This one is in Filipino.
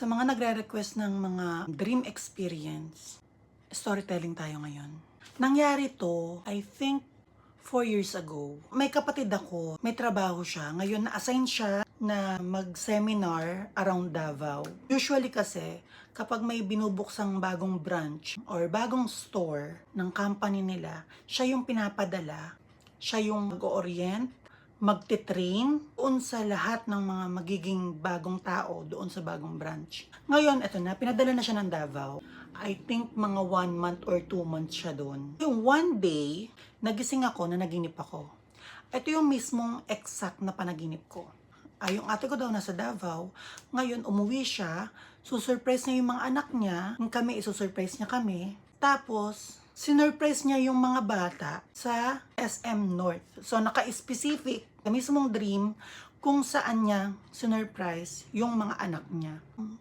Sa mga nagre-request ng mga dream experience, storytelling tayo ngayon. Nangyari to, I think, 4 years ago. May kapatid ako, may trabaho siya. Ngayon, na-assign siya na mag-seminar around Davao. Usually kasi, kapag may binubuksang bagong branch or bagong store ng company nila, siya yung pinapadala, siya yung mag-orient, magte-train doon sa lahat ng mga magiging bagong tao doon sa bagong branch. Ngayon, eto na, pinadala na siya ng Davao. I think mga 1 month or 2 months siya doon. Yung one day, nagising ako na naginip ako. Ito yung mismong exact na panaginip ko. Yung ate ko daw nasa Davao, ngayon umuwi siya, susurprise niya yung mga anak niya, yung kami isusurprise niya kami, tapos sinurprise niya yung mga bata sa SM North. So naka-specific, sa mismong dream, kung saan niya sinurprise yung mga anak niya.